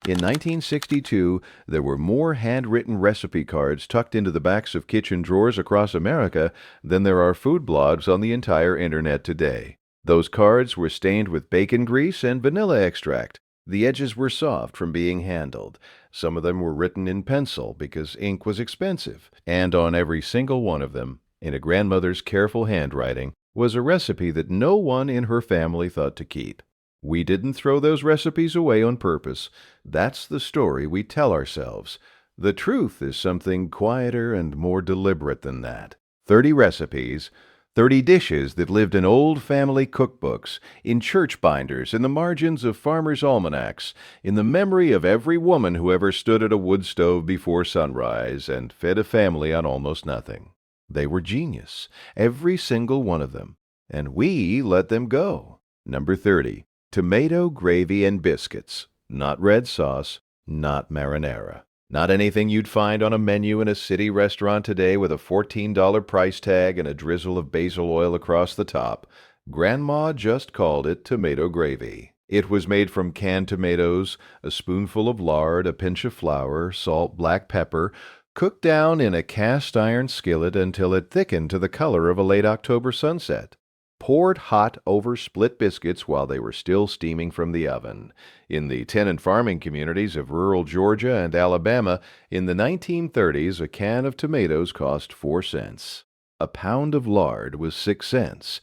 In 1962, there were more handwritten recipe cards tucked into the backs of kitchen drawers across America than there are food blogs on the entire internet today. Those cards were stained with bacon grease and vanilla extract. The edges were soft from being handled. Some of them were written in pencil because ink was expensive, and on every single one of them, in a grandmother's careful handwriting, was a recipe that no one in her family thought to keep. We didn't throw those recipes away on purpose. That's the story we tell ourselves. The truth is something quieter and more deliberate than that. 30 recipes, 30 dishes that lived in old family cookbooks, in church binders, in the margins of farmers' almanacs, in the memory of every woman who ever stood at a wood stove before sunrise and fed a family on almost nothing. They were genius, every single one of them, and we let them go. Number 30. Tomato gravy and biscuits. Not red sauce, not marinara. Not anything you'd find on a menu in a city restaurant today with a $14 price tag and a drizzle of basil oil across the top. Grandma just called it tomato gravy. It was made from canned tomatoes, a spoonful of lard, a pinch of flour, salt, black pepper, cooked down in a cast iron skillet until it thickened to the color of a late October sunset. Poured hot over split biscuits while they were still steaming from the oven. In the tenant farming communities of rural Georgia and Alabama, in the 1930s, a can of tomatoes cost 4 cents. A pound of lard was 6 cents.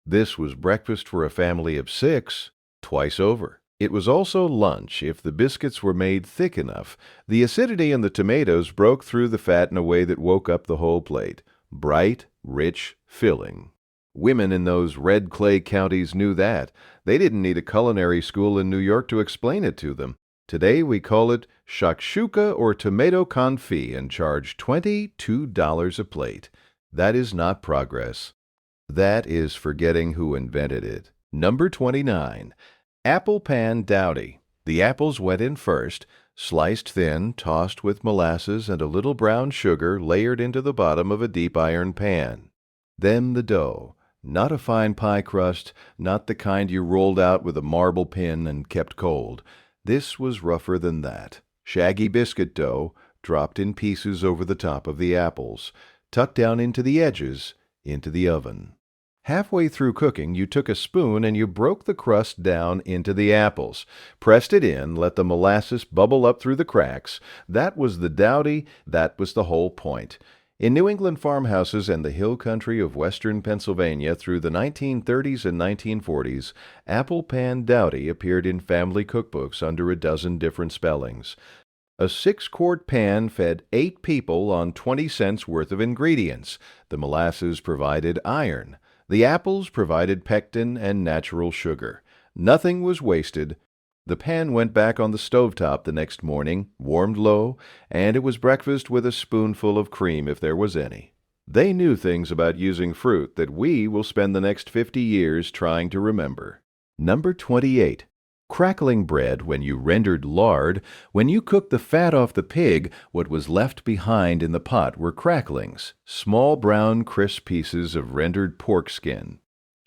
This was breakfast for a family of 6, twice over. It was also lunch if the biscuits were made thick enough. The acidity in the tomatoes broke through the fat in a way that woke up the whole plate. Bright, rich, filling. Women in those red clay counties knew that. They didn't need a culinary school in New York to explain it to them. Today we call it shakshuka or tomato confit and charge $22 a plate. That is not progress. That is forgetting who invented it. Number 29. Apple pan dowdy. The apples went in first, sliced thin, tossed with molasses and a little brown sugar layered into the bottom of a deep iron pan. Then the dough. Not a fine pie crust, not the kind you rolled out with a marble pin and kept cold. This was rougher than that. Shaggy biscuit dough, dropped in pieces over the top of the apples, tucked down into the edges, into the oven. Halfway through cooking, you took a spoon and you broke the crust down into the apples, pressed it in, let the molasses bubble up through the cracks. That was the dowdy, that was the whole point. In New England farmhouses and the hill country of western Pennsylvania through the 1930s and 1940s, apple pan dowdy appeared in family cookbooks under a dozen different spellings. A 6-quart pan fed 8 people on 20 cents worth of ingredients. The molasses provided iron. The apples provided pectin and natural sugar. Nothing was wasted. The pan went back on the stovetop the next morning, warmed low, and it was breakfast with a spoonful of cream if there was any. They knew things about using fruit that we will spend the next 50 years trying to remember. Number 28. Crackling bread when you rendered lard. When you cooked the fat off the pig, what was left behind in the pot were cracklings, small brown crisp pieces of rendered pork skin.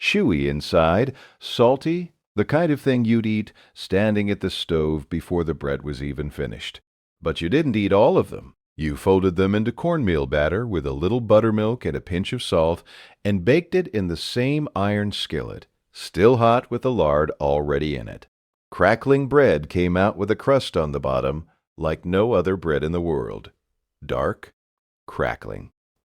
Chewy inside, salty, the kind of thing you'd eat standing at the stove before the bread was even finished. But you didn't eat all of them. You folded them into cornmeal batter with a little buttermilk and a pinch of salt and baked it in the same iron skillet, still hot with the lard already in it. Crackling bread came out with a crust on the bottom like no other bread in the world. Dark, crackling.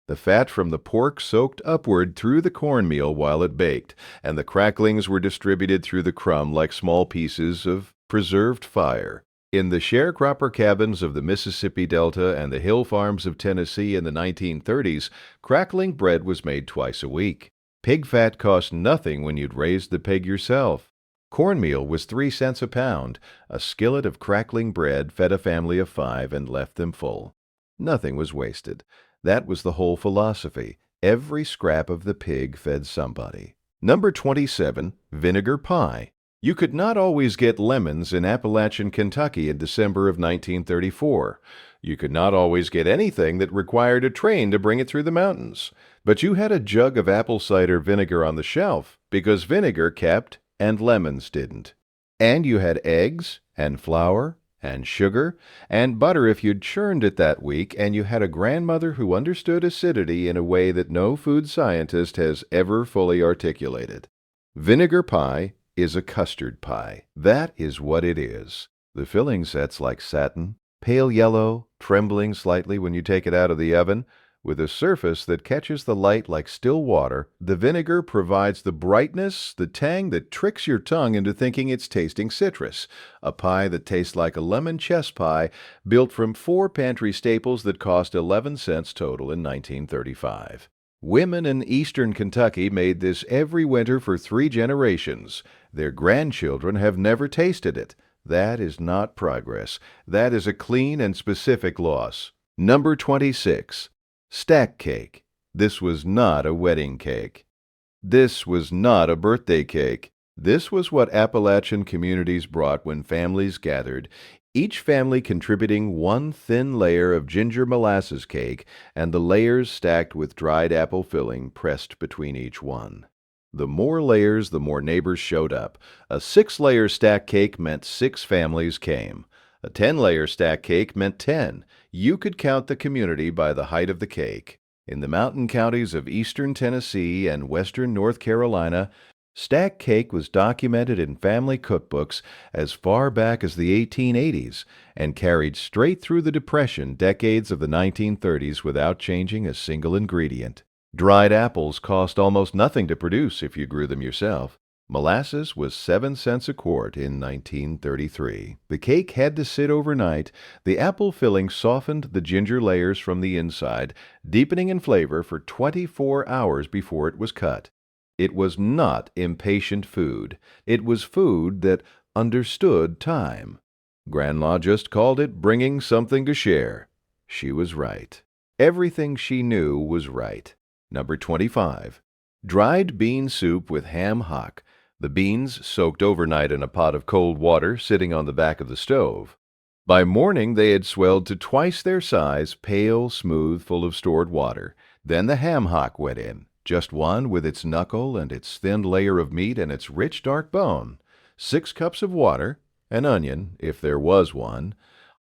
The fat from the pork soaked upward through the cornmeal while it baked, and the cracklings were distributed through the crumb like small pieces of preserved fire. In the sharecropper cabins of the Mississippi Delta and the hill farms of Tennessee in the 1930s, crackling bread was made twice a week. Pig fat cost nothing when you'd raised the pig yourself. Cornmeal was 3 cents a pound. A skillet of crackling bread fed a family of 5 and left them full. Nothing was wasted. That was the whole philosophy. Every scrap of the pig fed somebody. Number 27, vinegar pie. You could not always get lemons in Appalachian Kentucky in December of 1934. You could not always get anything that required a train to bring it through the mountains. But you had a jug of apple cider vinegar on the shelf because vinegar kept and lemons didn't. And you had eggs and flour and sugar, and butter if you'd churned it that week and you had a grandmother who understood acidity in a way that no food scientist has ever fully articulated. Vinegar pie is a custard pie. That is what it is. The filling sets like satin, pale yellow, trembling slightly when you take it out of the oven. With a surface that catches the light like still water, the vinegar provides the brightness, the tang that tricks your tongue into thinking it's tasting citrus. A pie that tastes like a lemon chess pie built from 4 pantry staples that cost 11 cents total in 1935. Women in eastern Kentucky made this every winter for 3 generations. Their grandchildren have never tasted it. That is not progress. That is a clean and specific loss. Number 26. Stack cake. This was not a wedding cake. This was not a birthday cake. This was what Appalachian communities brought when families gathered, each family contributing 1 thin layer of ginger molasses cake and the layers stacked with dried apple filling pressed between each one. The more layers, the more neighbors showed up. A 6-layer stack cake meant 6 families came. A 10-layer stack cake meant 10. You could count the community by the height of the cake. In the mountain counties of eastern Tennessee and western North Carolina, stack cake was documented in family cookbooks as far back as the 1880s and carried straight through the Depression decades of the 1930s without changing a single ingredient. Dried apples cost almost nothing to produce if you grew them yourself. Molasses was 7 cents a quart in 1933. The cake had to sit overnight. The apple filling softened the ginger layers from the inside, deepening in flavor for 24 hours before it was cut. It was not impatient food. It was food that understood time. Grandma just called it bringing something to share. She was right. Everything she knew was right. Number 25. Dried bean soup with ham hock. The beans soaked overnight in a pot of cold water sitting on the back of the stove. By morning they had swelled to twice their size, pale, smooth, full of stored water. Then the ham hock went in, just one with its knuckle and its thin layer of meat and its rich dark bone. 6 cups of water, an onion, if there was one,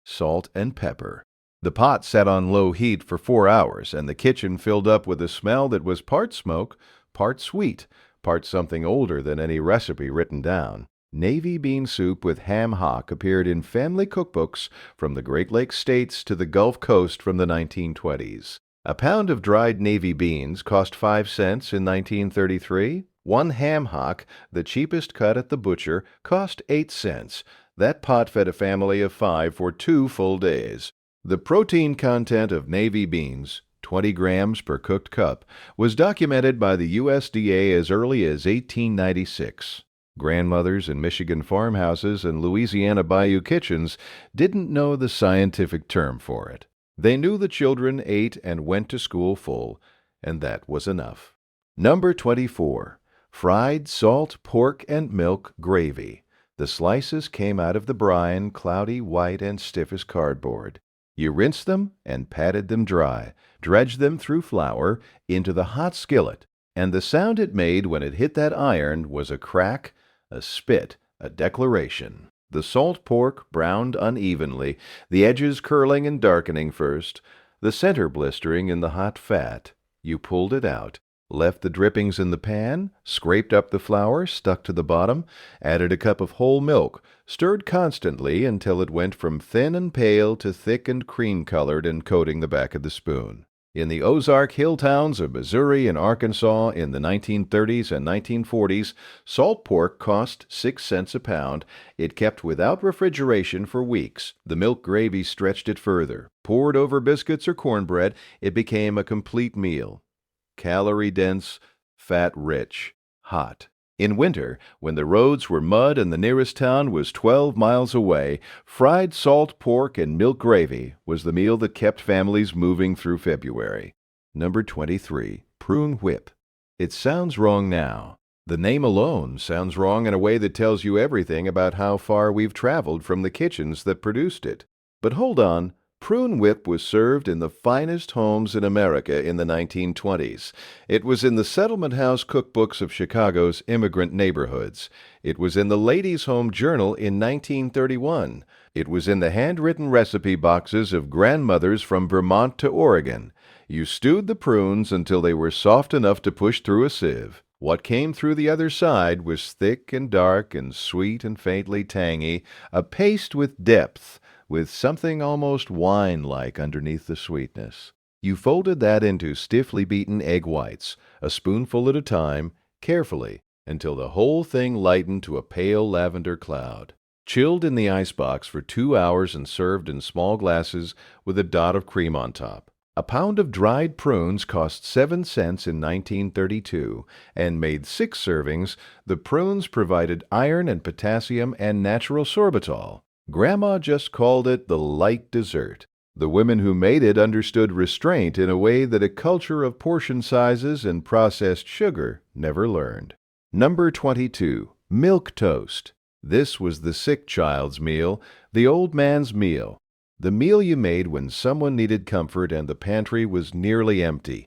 salt and pepper. The pot sat on low heat for 4 hours, and the kitchen filled up with a smell that was part smoke, part sweet, part something older than any recipe written down. Navy bean soup with ham hock appeared in family cookbooks from the Great Lakes states to the Gulf Coast from the 1920s. A pound of dried navy beans cost 5 cents in 1933. 1 ham hock, the cheapest cut at the butcher, cost 8 cents. That pot fed a family of 5 for 2 full days. The protein content of navy beans, 20 grams per cooked cup, was documented by the USDA as early as 1896. Grandmothers in Michigan farmhouses and Louisiana bayou kitchens didn't know the scientific term for it. They knew the children ate and went to school full, and that was enough. Number 24. Fried salt pork and milk gravy. The slices came out of the brine, cloudy, white, and stiff as cardboard. You rinsed them and patted them dry, dredged them through flour into the hot skillet, and the sound it made when it hit that iron was a crack, a spit, a declaration. The salt pork browned unevenly, the edges curling and darkening first, the center blistering in the hot fat. You pulled it out, left the drippings in the pan, scraped up the flour stuck to the bottom, added a cup of whole milk, stirred constantly until it went from thin and pale to thick and cream-colored and coating the back of the spoon. In the Ozark hill towns of Missouri and Arkansas in the 1930s and 1940s, salt pork cost 6 cents a pound. It kept without refrigeration for weeks. The milk gravy stretched it further. Poured over biscuits or cornbread, it became a complete meal. Calorie-dense, fat-rich, hot. In winter, when the roads were mud and the nearest town was 12 miles away, fried salt pork and milk gravy was the meal that kept families moving through February. Number 23. Prune whip. It sounds wrong now. The name alone sounds wrong in a way that tells you everything about how far we've traveled from the kitchens that produced it. But hold on. Prune whip was served in the finest homes in America in the 1920s. It was in the settlement house cookbooks of Chicago's immigrant neighborhoods. It was in the Ladies' Home Journal in 1931. It was in the handwritten recipe boxes of grandmothers from Vermont to Oregon. You stewed the prunes until they were soft enough to push through a sieve. What came through the other side was thick and dark and sweet and faintly tangy, a paste with depth, with something almost wine-like underneath the sweetness. You folded that into stiffly beaten egg whites, a spoonful at a time, carefully, until the whole thing lightened to a pale lavender cloud. Chilled in the icebox for 2 hours and served in small glasses with a dot of cream on top. A pound of dried prunes cost 7 cents in 1932 and made 6 servings. The prunes provided iron and potassium and natural sorbitol. Grandma just called it the light dessert. The women who made it understood restraint in a way that a culture of portion sizes and processed sugar never learned. Number 22. Milk toast. This was the sick child's meal, the old man's meal. The meal you made when someone needed comfort and the pantry was nearly empty.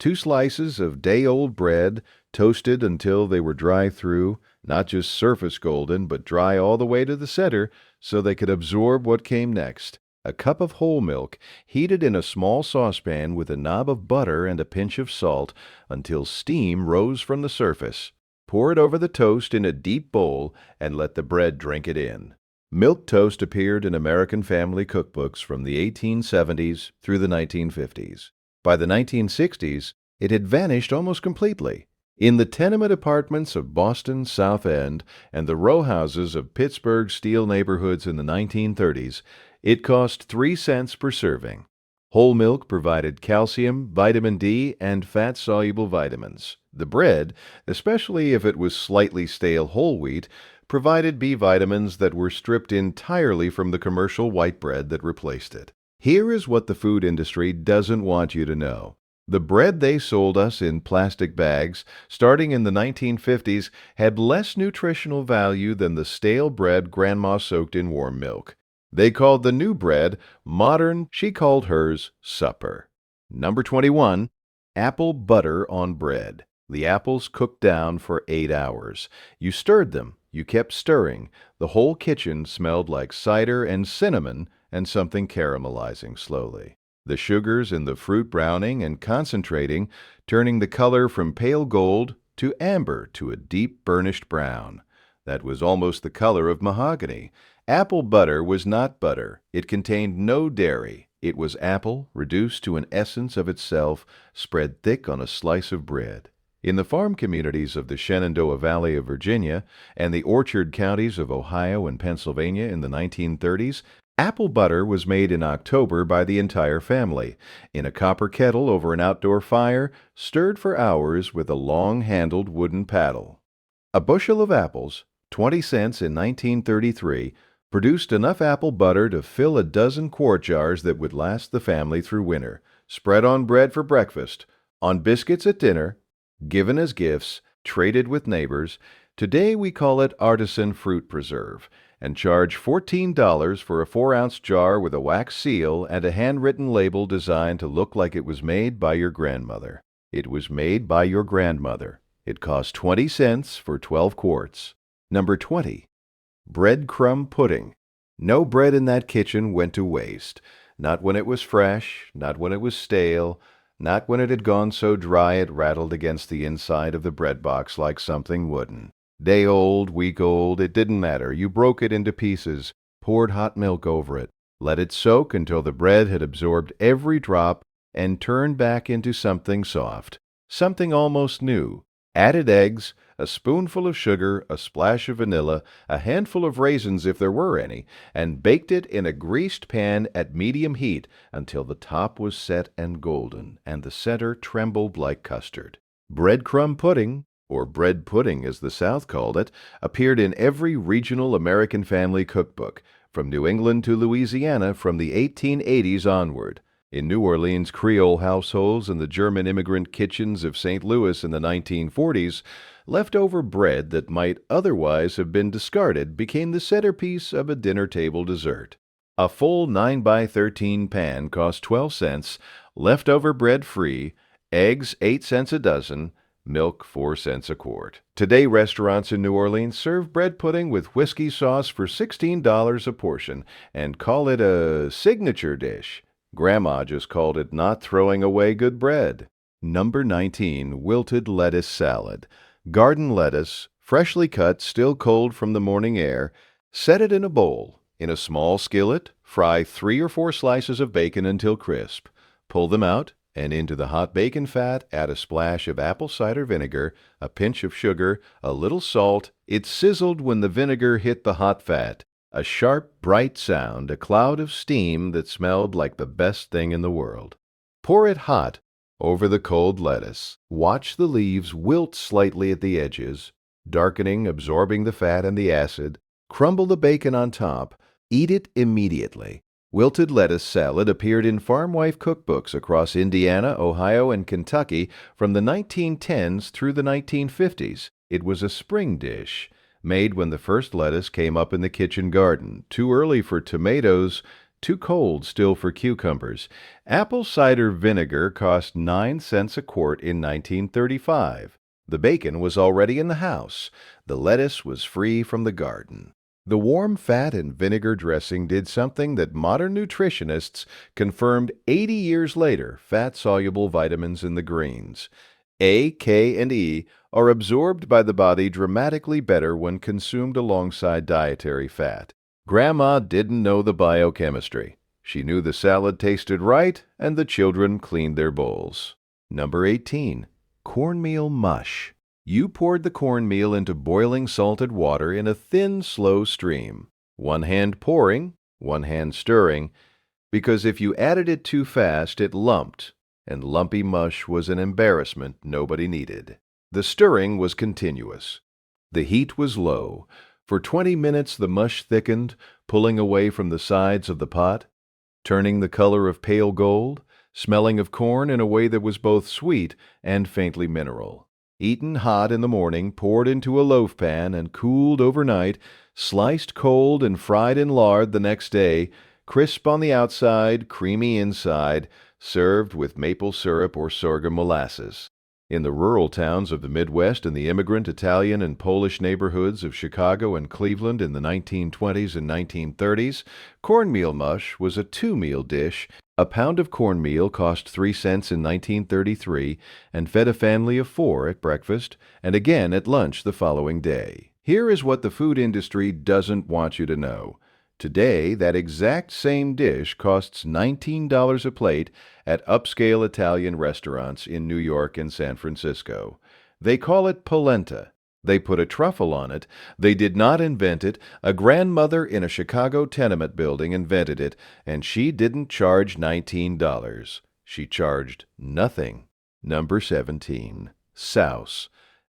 2 slices of day-old bread, toasted until they were dry through, not just surface golden, but dry all the way to the center so they could absorb what came next. A cup of whole milk, heated in a small saucepan with a knob of butter and a pinch of salt until steam rose from the surface. Pour it over the toast in a deep bowl and let the bread drink it in. Milk toast appeared in American family cookbooks from the 1870s through the 1950s. By the 1960s, it had vanished almost completely. In the tenement apartments of Boston's South End and the row houses of Pittsburgh's steel neighborhoods in the 1930s, it cost 3 cents per serving. Whole milk provided calcium, vitamin D, and fat-soluble vitamins. The bread, especially if it was slightly stale whole wheat, provided B vitamins that were stripped entirely from the commercial white bread that replaced it. Here is what the food industry doesn't want you to know. The bread they sold us in plastic bags, starting in the 1950s, had less nutritional value than the stale bread Grandma soaked in warm milk. They called the new bread modern, she called hers supper. Number 21. Apple butter on bread. The apples cooked down for 8 hours. You stirred them. You kept stirring. The whole kitchen smelled like cider and cinnamon and something caramelizing slowly. The sugars in the fruit browning and concentrating, turning the color from pale gold to amber to a deep burnished brown. That was almost the color of mahogany. Apple butter was not butter. It contained no dairy. It was apple reduced to an essence of itself, spread thick on a slice of bread. In the farm communities of the Shenandoah Valley of Virginia and the orchard counties of Ohio and Pennsylvania in the 1930s, apple butter was made in October by the entire family, in a copper kettle over an outdoor fire, stirred for hours with a long-handled wooden paddle. A bushel of apples, 20 cents in 1933, produced enough apple butter to fill a dozen quart jars that would last the family through winter, spread on bread for breakfast, on biscuits at dinner, given as gifts, traded with neighbors. Today we call it artisan fruit preserve, and charge $14 for a 4-ounce jar with a wax seal and a handwritten label designed to look like it was made by your grandmother. It was made by your grandmother. It cost 20 cents for 12 quarts. Number 20. Breadcrumb pudding. No bread in that kitchen went to waste. Not when it was fresh, not when it was stale, not when it had gone so dry it rattled against the inside of the bread box like something wooden. Day old, week old, it didn't matter. You broke it into pieces, poured hot milk over it, let it soak until the bread had absorbed every drop and turned back into something soft, something almost new. Added eggs, a spoonful of sugar, a splash of vanilla, a handful of raisins if there were any, and baked it in a greased pan at medium heat until the top was set and golden, and the center trembled like custard. Breadcrumb pudding, or bread pudding as the South called it, appeared in every regional American family cookbook, from New England to Louisiana from the 1880s onward. In New Orleans Creole households and the German immigrant kitchens of St. Louis in the 1940s, leftover bread that might otherwise have been discarded became the centerpiece of a dinner table dessert. A full 9x13 pan cost 12 cents, leftover bread free, eggs 8 cents a dozen, Milk 4 cents a quart. Today, restaurants in New Orleans serve bread pudding with whiskey sauce for $16 a portion and call it a signature dish. Grandma just called it not throwing away good bread. Number 19. Wilted lettuce salad. Garden lettuce, freshly cut, still cold from the morning air. Set it in a bowl. In a small skillet, fry 3 or 4 slices of bacon until crisp. Pull them out, and into the hot bacon fat add a splash of apple cider vinegar, a pinch of sugar, a little salt. It sizzled when the vinegar hit the hot fat. A sharp, bright sound, a cloud of steam that smelled like the best thing in the world. Pour it hot over the cold lettuce. Watch the leaves wilt slightly at the edges, darkening, absorbing the fat and the acid. Crumble the bacon on top. Eat it immediately. Wilted lettuce salad appeared in farm wife cookbooks across Indiana, Ohio, and Kentucky from the 1910s through the 1950s. It was a spring dish, made when the first lettuce came up in the kitchen garden, too early for tomatoes, too cold still for cucumbers. Apple cider vinegar cost 9 cents a quart in 1935. The bacon was already in the house. The lettuce was free from the garden. The warm fat and vinegar dressing did something that modern nutritionists confirmed 80 years later: fat-soluble vitamins in the greens. A, K, and E are absorbed by the body dramatically better when consumed alongside dietary fat. Grandma didn't know the biochemistry. She knew the salad tasted right, and the children cleaned their bowls. Number 18. Cornmeal mush. You poured the cornmeal into boiling salted water in a thin, slow stream. One hand pouring, one hand stirring, because if you added it too fast, it lumped, and lumpy mush was an embarrassment nobody needed. The stirring was continuous. The heat was low. For 20 minutes the mush thickened, pulling away from the sides of the pot, turning the color of pale gold, smelling of corn in a way that was both sweet and faintly mineral. Eaten hot in the morning, poured into a loaf pan and cooled overnight, sliced cold and fried in lard the next day, crisp on the outside, creamy inside, served with maple syrup or sorghum molasses. In the rural towns of the Midwest and the immigrant Italian and Polish neighborhoods of Chicago and Cleveland in the 1920s and 1930s, cornmeal mush was a two-meal dish. A pound of cornmeal cost 3 cents in 1933 and fed a family of 4 at breakfast and again at lunch the following day. Here is what the food industry doesn't want you to know. Today, that exact same dish costs $19 a plate at upscale Italian restaurants in New York and San Francisco. They call it polenta. They put a truffle on it. They did not invent it. A grandmother in a Chicago tenement building invented it, and she didn't charge $19. She charged nothing. Number 17. Souse.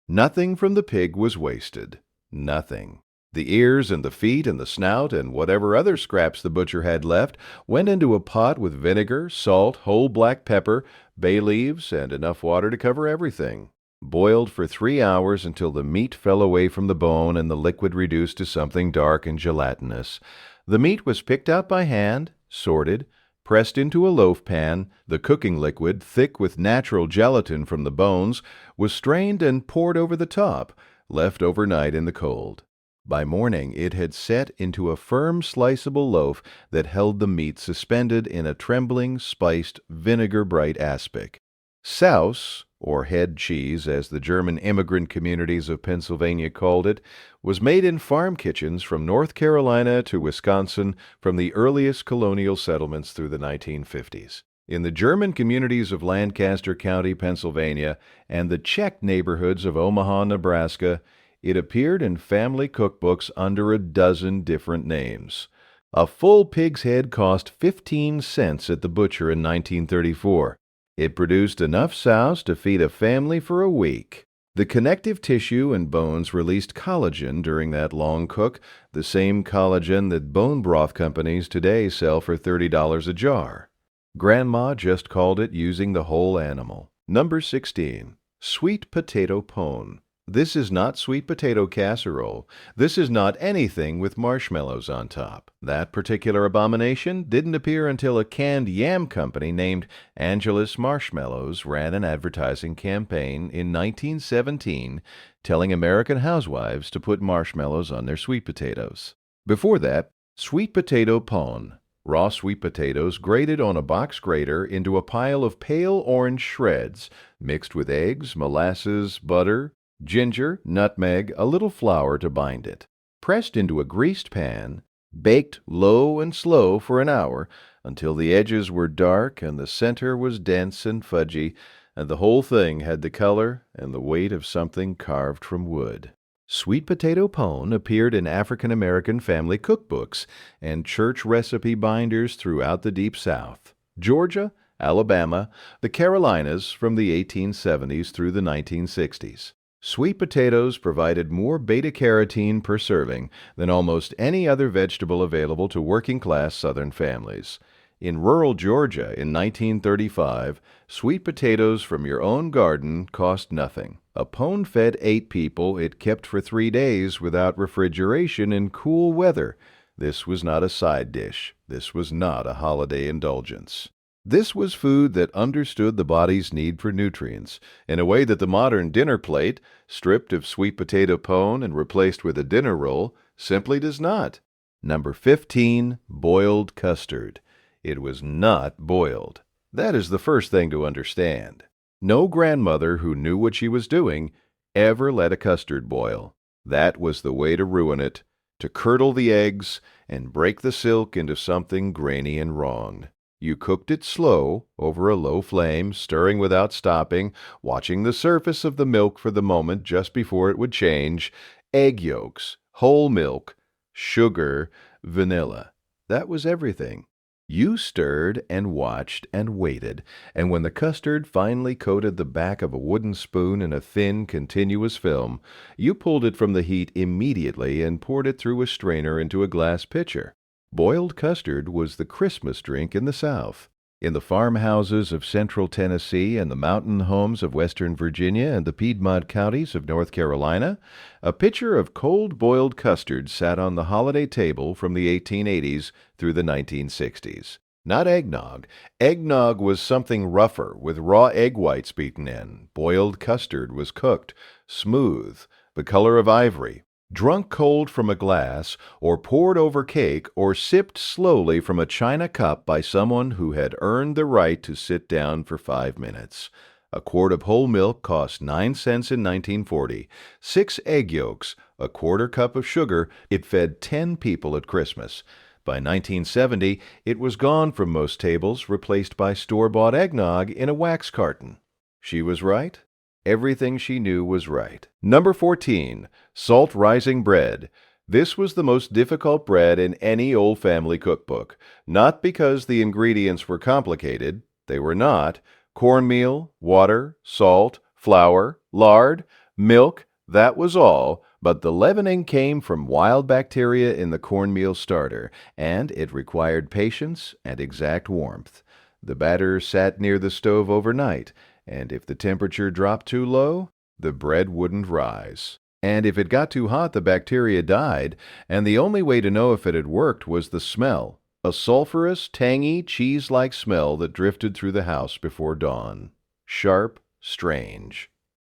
Nothing from the pig was wasted. Nothing. The ears and the feet and the snout and whatever other scraps the butcher had left went into a pot with vinegar, salt, whole black pepper, bay leaves, and enough water to cover everything. Boiled for 3 hours until the meat fell away from the bone and the liquid reduced to something dark and gelatinous. The meat was picked out by hand, sorted, pressed into a loaf pan. The cooking liquid, thick with natural gelatin from the bones, was strained and poured over the top, left overnight in the cold. By morning it had set into a firm sliceable loaf that held the meat suspended in a trembling, spiced, vinegar-bright aspic. Souse, or head cheese as the German immigrant communities of Pennsylvania called it, was made in farm kitchens from North Carolina to Wisconsin from the earliest colonial settlements through the 1950s. In the German communities of Lancaster County, Pennsylvania, and the Czech neighborhoods of Omaha, Nebraska, it appeared in family cookbooks under a dozen different names. A full pig's head cost 15 cents at the butcher in 1934. It produced enough souse to feed a family for a week. The connective tissue and bones released collagen during that long cook, the same collagen that bone broth companies today sell for $30 a jar. Grandma just called it using the whole animal. Number 16. Sweet potato pone. This is not sweet potato casserole. This is not anything with marshmallows on top. That particular abomination didn't appear until a canned yam company named Angelus Marshmallows ran an advertising campaign in 1917 telling American housewives to put marshmallows on their sweet potatoes. Before that, sweet potato pone. Raw sweet potatoes grated on a box grater into a pile of pale orange shreds, mixed with eggs, molasses, butter, ginger, nutmeg, a little flour to bind it. Pressed into a greased pan, baked low and slow for an hour until the edges were dark and the center was dense and fudgy, and the whole thing had the color and the weight of something carved from wood. Sweet potato pone appeared in African American family cookbooks and church recipe binders throughout the Deep South, Georgia, Alabama, the Carolinas from the 1870s through the 1960s. Sweet potatoes provided more beta-carotene per serving than almost any other vegetable available to working-class Southern families. In rural Georgia in 1935, sweet potatoes from your own garden cost nothing. A pone fed 8 people it kept for 3 days without refrigeration in cool weather. This was not a side dish. This was not a holiday indulgence. This was food that understood the body's need for nutrients in a way that the modern dinner plate, stripped of sweet potato pone and replaced with a dinner roll, simply does not. Number 15, boiled custard. It was not boiled. That is the first thing to understand. No grandmother who knew what she was doing ever let a custard boil. That was the way to ruin it, to curdle the eggs and break the silk into something grainy and wrong. You cooked it slow, over a low flame, stirring without stopping, watching the surface of the milk for the moment just before it would change, egg yolks, whole milk, sugar, vanilla. That was everything. You stirred and watched and waited, and when the custard finally coated the back of a wooden spoon in a thin, continuous film, you pulled it from the heat immediately and poured it through a strainer into a glass pitcher. Boiled custard was the Christmas drink in the South. In the farmhouses of central Tennessee and the mountain homes of western Virginia and the Piedmont counties of North Carolina, a pitcher of cold boiled custard sat on the holiday table from the 1880s through the 1960s. Not eggnog. Eggnog was something rougher with raw egg whites beaten in. Boiled custard was cooked, smooth, the color of ivory, drunk cold from a glass, or poured over cake, or sipped slowly from a china cup by someone who had earned the right to sit down for 5 minutes. A quart of whole milk cost 9 cents in 1940. 6 egg yolks, a quarter cup of sugar. It fed 10 people at Christmas. By 1970, it was gone from most tables, replaced by store-bought eggnog in a wax carton. She was right. Everything she knew was right. Number 14, salt rising bread. This was the most difficult bread in any old family cookbook. Not because the ingredients were complicated. They were not. Cornmeal, water, salt, flour, lard, milk, that was all. But the leavening came from wild bacteria in the cornmeal starter, and it required patience and exact warmth. The batter sat near the stove overnight, and if the temperature dropped too low, the bread wouldn't rise. And if it got too hot, the bacteria died, and the only way to know if it had worked was the smell, a sulphurous, tangy, cheese-like smell that drifted through the house before dawn. Sharp, strange,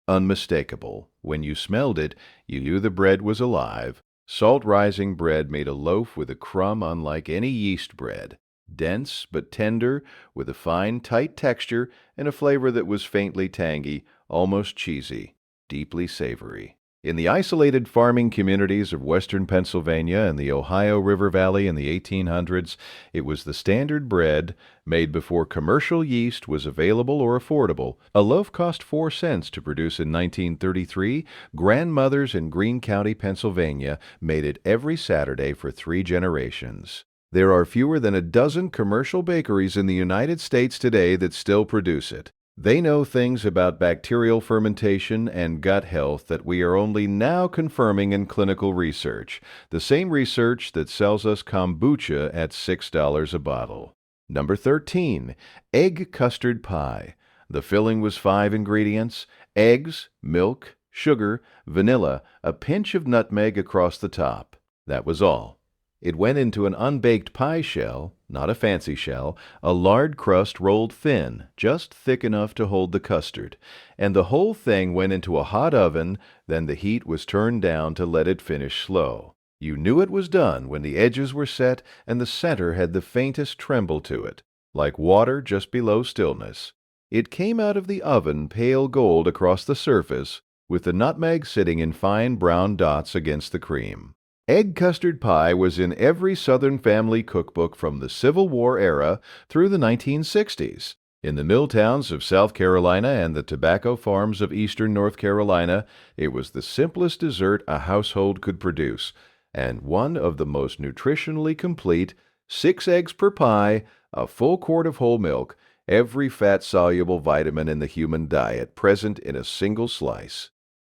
unmistakable. When you smelled it, you knew the bread was alive. Salt-rising bread made a loaf with a crumb unlike any yeast bread. Dense but tender, with a fine, tight texture and a flavor that was faintly tangy, almost cheesy, deeply savory. In the isolated farming communities of western Pennsylvania and the Ohio River Valley in the 1800s, it was the standard bread, made before commercial yeast was available or affordable. A loaf cost 4 cents to produce in 1933. Grandmothers in Greene County, Pennsylvania, made it every Saturday for 3 generations. There are fewer than a dozen commercial bakeries in the United States today that still produce it. They know things about bacterial fermentation and gut health that we are only now confirming in clinical research, the same research that sells us kombucha at $6 a bottle. Number 13, egg custard pie. The filling was 5 ingredients: eggs, milk, sugar, vanilla, a pinch of nutmeg across the top. That was all. It went into an unbaked pie shell, not a fancy shell, a lard crust rolled thin, just thick enough to hold the custard, and the whole thing went into a hot oven, then the heat was turned down to let it finish slow. You knew it was done when the edges were set and the center had the faintest tremble to it, like water just below stillness. It came out of the oven pale gold across the surface, with the nutmeg sitting in fine brown dots against the cream. Egg custard pie was in every Southern family cookbook from the Civil War era through the 1960s. In the mill towns of South Carolina and the tobacco farms of eastern North Carolina, it was the simplest dessert a household could produce, and one of the most nutritionally complete, 6 eggs per pie, a full quart of whole milk, every fat-soluble vitamin in the human diet present in a single slice.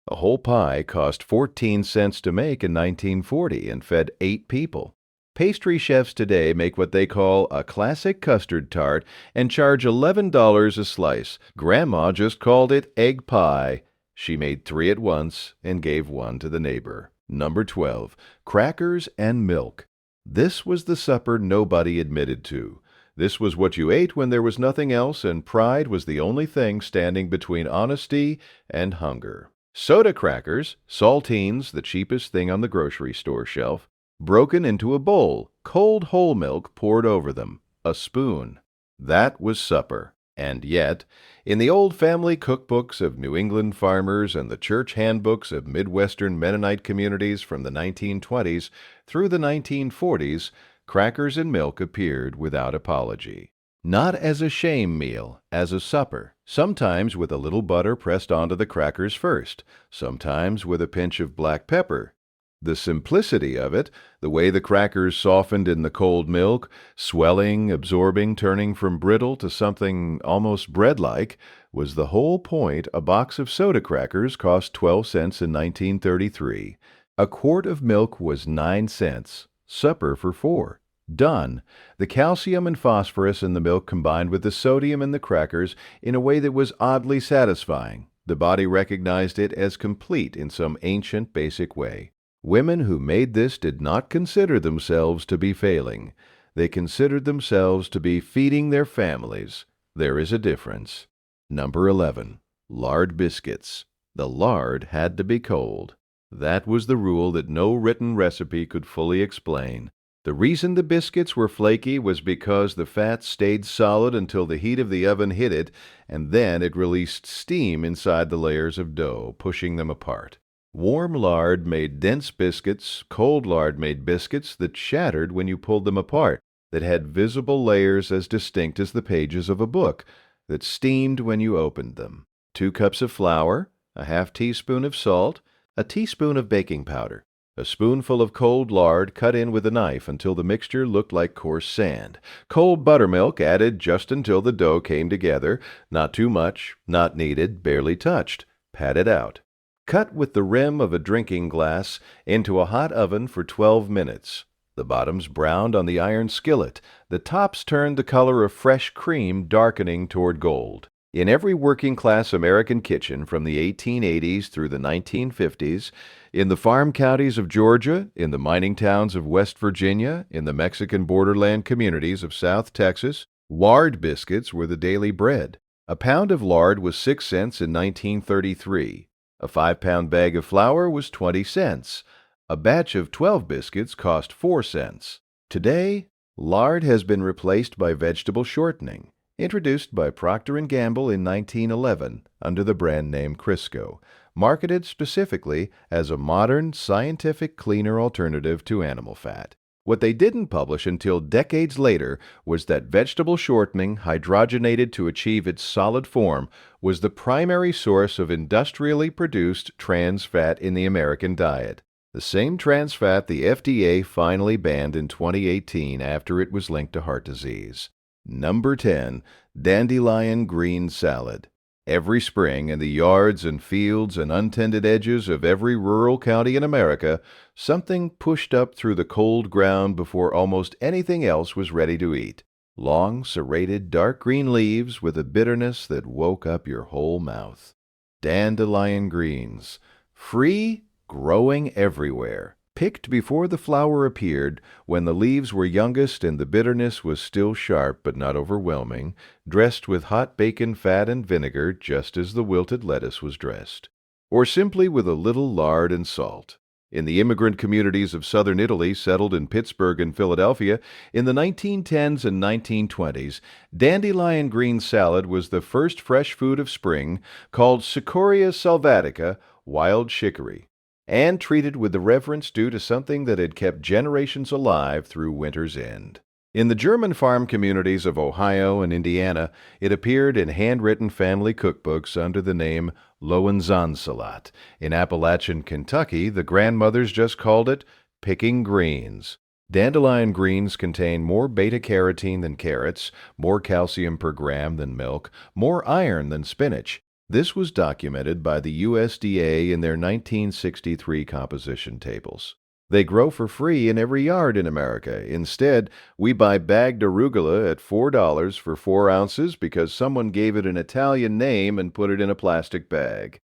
A whole pie cost 14 cents to make in 1940 and fed 8 people. Pastry chefs today make what they call a classic custard tart and charge $11 a slice. Grandma just called it egg pie. She made 3 at once and gave 1 to the neighbor. Number 12. Crackers and milk. This was the supper nobody admitted to. This was what you ate when there was nothing else and pride was the only thing standing between honesty and hunger. Soda crackers, saltines, the cheapest thing on the grocery store shelf, broken into a bowl, cold whole milk poured over them, a spoon. That was supper. And yet, in the old family cookbooks of New England farmers and the church handbooks of Midwestern Mennonite communities from the 1920s through the 1940s, crackers and milk appeared without apology. Not as a shame meal, as a supper, sometimes with a little butter pressed onto the crackers first, sometimes with a pinch of black pepper. The simplicity of it, the way the crackers softened in the cold milk, swelling, absorbing, turning from brittle to something almost bread-like, was the whole point. A box of soda crackers cost 12 cents in 1933. A quart of milk was 9 cents. Supper for 4. Done. The calcium and phosphorus in the milk combined with the sodium in the crackers in a way that was oddly satisfying. The body recognized it as complete in some ancient, basic way. Women who made this did not consider themselves to be failing. They considered themselves to be feeding their families. There is a difference. Number 11. Lard biscuits. The lard had to be cold. That was the rule that no written recipe could fully explain. The reason the biscuits were flaky was because the fat stayed solid until the heat of the oven hit it, and then it released steam inside the layers of dough, pushing them apart. Warm lard made dense biscuits, cold lard made biscuits that shattered when you pulled them apart, that had visible layers as distinct as the pages of a book, that steamed when you opened them. 2 cups of flour, a half teaspoon of salt, a teaspoon of baking powder, a spoonful of cold lard cut in with a knife until the mixture looked like coarse sand, cold buttermilk added just until the dough came together, not too much, not needed, barely touched, pat it out. Cut with the rim of a drinking glass into a hot oven for 12 minutes. The bottoms browned on the iron skillet, the tops turned the color of fresh cream, darkening toward gold. In every working-class American kitchen from the 1880s through the 1950s, in the farm counties of Georgia, in the mining towns of West Virginia, in the Mexican borderland communities of South Texas, lard biscuits were the daily bread. A pound of lard was 6 cents in 1933. A 5-pound bag of flour was 20 cents. A batch of 12 biscuits cost 4 cents. Today, lard has been replaced by vegetable shortening, introduced by Procter & Gamble in 1911 under the brand name Crisco, marketed specifically as a modern, scientific, cleaner alternative to animal fat. What they didn't publish until decades later was that vegetable shortening, hydrogenated to achieve its solid form, was the primary source of industrially produced trans fat in the American diet. The same trans fat the FDA finally banned in 2018 after it was linked to heart disease. Number 10. Dandelion green salad. Every spring, in the yards and fields and untended edges of every rural county in America, something pushed up through the cold ground before almost anything else was ready to eat. Long, serrated, dark green leaves with a bitterness that woke up your whole mouth. Dandelion greens. Free, growing everywhere. Picked before the flower appeared, when the leaves were youngest and the bitterness was still sharp but not overwhelming, dressed with hot bacon fat and vinegar just as the wilted lettuce was dressed. Or simply with a little lard and salt. In the immigrant communities of southern Italy settled in Pittsburgh and Philadelphia in the 1910s and 1920s, dandelion green salad was the first fresh food of spring, called Cicoria salvatica, wild chicory, and treated with the reverence due to something that had kept generations alive through winter's end. In the German farm communities of Ohio and Indiana, it appeared in handwritten family cookbooks under the name Lohenzahn-Salat. In Appalachian Kentucky, the grandmothers just called it picking greens. Dandelion greens contain more beta-carotene than carrots, more calcium per gram than milk, more iron than spinach. This was documented by the USDA in their 1963 composition tables. They grow for free in every yard in America. Instead, we buy bagged arugula at $4 for 4 ounces because someone gave it an Italian name and put it in a plastic bag.